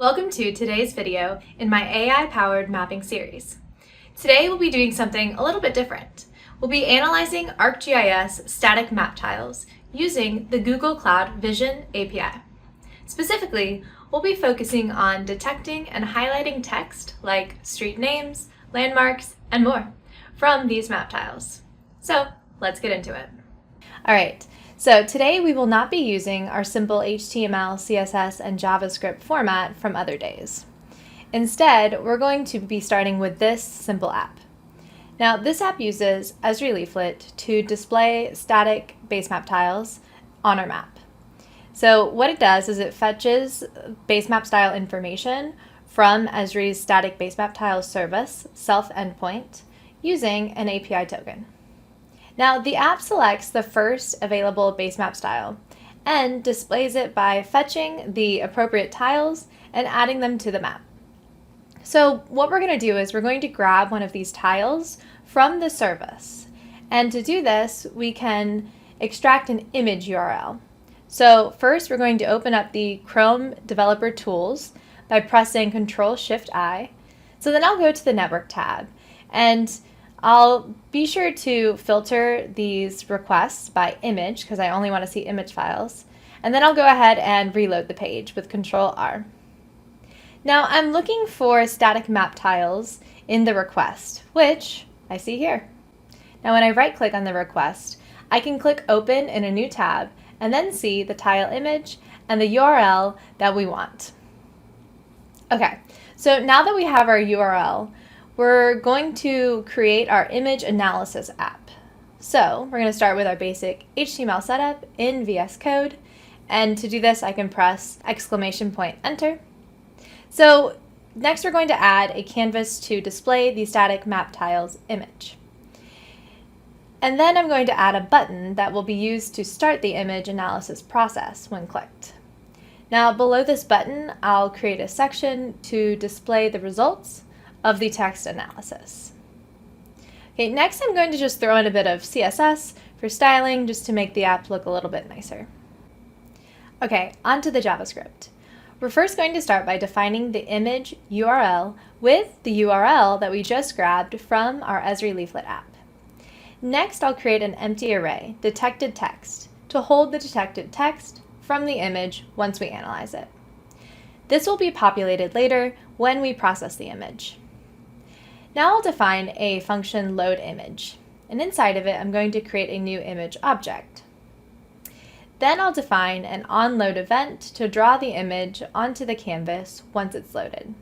Welcome to today's video in my AI-powered mapping series. Today we'll be doing something a little bit different. We'll be analyzing ArcGIS static map tiles using the Google Cloud Vision API. Specifically, we'll be focusing on detecting and highlighting text like street names, landmarks, and more from these map tiles. So let's get into it. All right. So today we will not be using our simple HTML, CSS, and JavaScript format from other days. Instead, we're going to be starting with this simple app. Now, this app uses Esri Leaflet to display static base map tiles on our map. So what it does is it fetches base map style information from Esri's static base map tiles service, self endpoint, using an API token. Now, the app selects the first available base map style and displays it by fetching the appropriate tiles and adding them to the map. So what we're going to do is we're going to grab one of these tiles from the service. And to do this, we can extract an image URL. So first, we're going to open up the Chrome Developer Tools by pressing Ctrl-Shift-I. So then I'll go to the Network tab, and I'll be sure to filter these requests by image because I only want to see image files. And then I'll go ahead and reload the page with Ctrl-R. Now I'm looking for static map tiles in the request, which I see here. Now when I right-click on the request, I can click Open in a new tab and then see the tile image and the URL that we want. Okay, so now that we have our URL, we're going to create our image analysis app. So we're going to start with our basic HTML setup in VS Code. And to do this, I can press !enter. So next we're going to add a canvas to display the static map tiles image. And then I'm going to add a button that will be used to start the image analysis process when clicked. Now below this button, I'll create a section to display the results of the text analysis. Okay, next I'm going to just throw in a bit of CSS for styling just to make the app look a little bit nicer. Okay, on to the JavaScript. We're first going to start by defining the image URL with the URL that we just grabbed from our Esri Leaflet app. Next, I'll create an empty array, detected text, to hold the detected text from the image once we analyze it. This will be populated later when we process the image. Now I'll define a function loadImage, and inside of it I'm going to create a new image object. Then I'll define an onLoad event to draw the image onto the canvas once it's loaded.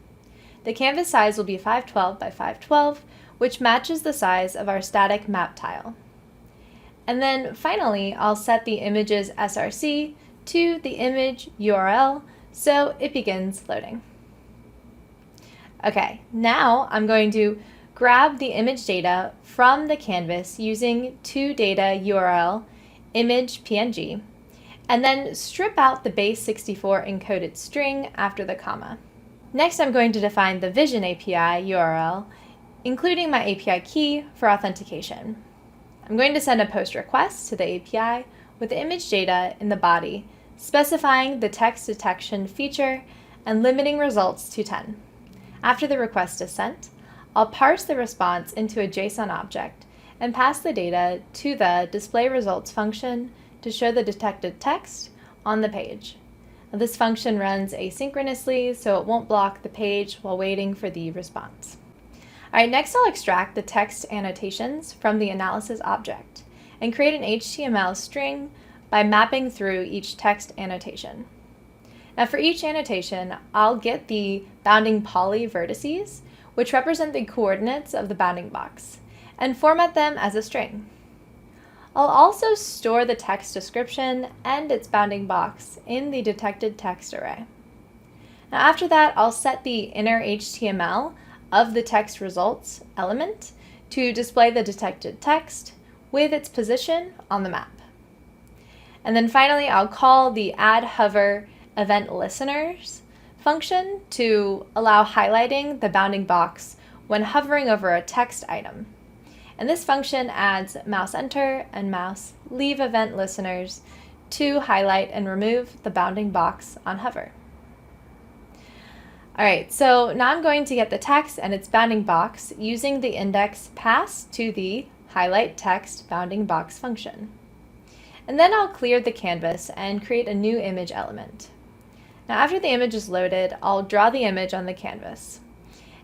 The canvas size will be 512 by 512, which matches the size of our static map tile. And then finally I'll set the image's src to the image URL so it begins loading. Okay, now I'm going to grab the image data from the canvas using toData URL image PNG, and then strip out the base 64 encoded string after the comma. Next, I'm going to define the Vision API URL, including my API key for authentication. I'm going to send a POST request to the API with the image data in the body, specifying the text detection feature and limiting results to 10. After the request is sent, I'll parse the response into a JSON object and pass the data to the display results function to show the detected text on the page. Now, this function runs asynchronously, so it won't block the page while waiting for the response. All right, next I'll extract the text annotations from the analysis object and create an HTML string by mapping through each text annotation. Now for each annotation, I'll get the bounding poly vertices, which represent the coordinates of the bounding box, and format them as a string. I'll also store the text description and its bounding box in the detected text array. Now after that, I'll set the inner HTML of the text results element to display the detected text with its position on the map. And then finally, I'll call the addHover event listeners function to allow highlighting the bounding box when hovering over a text item. And this function adds mouse enter and mouse leave event listeners to highlight and remove the bounding box on hover. Alright, so now I'm going to get the text and its bounding box using the index passed to the highlight text bounding box function. And then I'll clear the canvas and create a new image element. Now after the image is loaded, I'll draw the image on the canvas.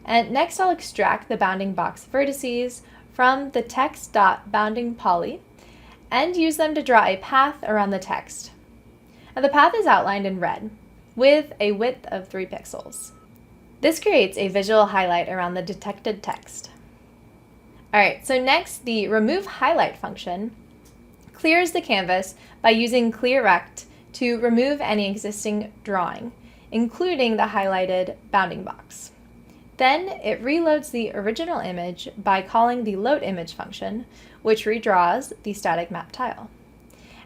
And next I'll extract the bounding box vertices from the text.boundingPoly and use them to draw a path around the text. Now the path is outlined in red with a width of 3 pixels. This creates a visual highlight around the detected text. Alright, so next the remove highlight function clears the canvas by using clearRect to remove any existing drawing, including the highlighted bounding box. Then it reloads the original image by calling the loadImage function, which redraws the static map tile.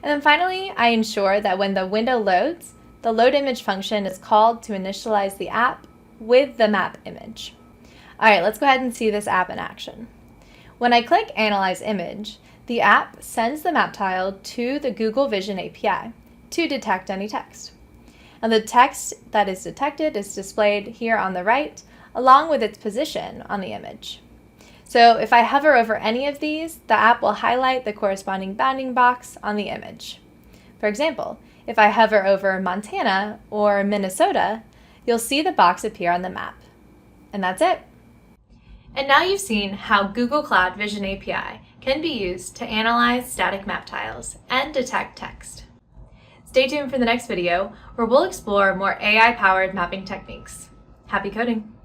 And then finally, I ensure that when the window loads, the loadImage function is called to initialize the app with the map image. Alright, let's go ahead and see this app in action. When I click Analyze Image, the app sends the map tile to the Google Vision API to detect any text. And the text that is detected is displayed here on the right, along with its position on the image. So if I hover over any of these, the app will highlight the corresponding bounding box on the image. For example, if I hover over Montana or Minnesota, you'll see the box appear on the map. And that's it. And now you've seen how Google Cloud Vision API can be used to analyze static map tiles and detect text. Stay tuned for the next video where we'll explore more AI-powered mapping techniques. Happy coding!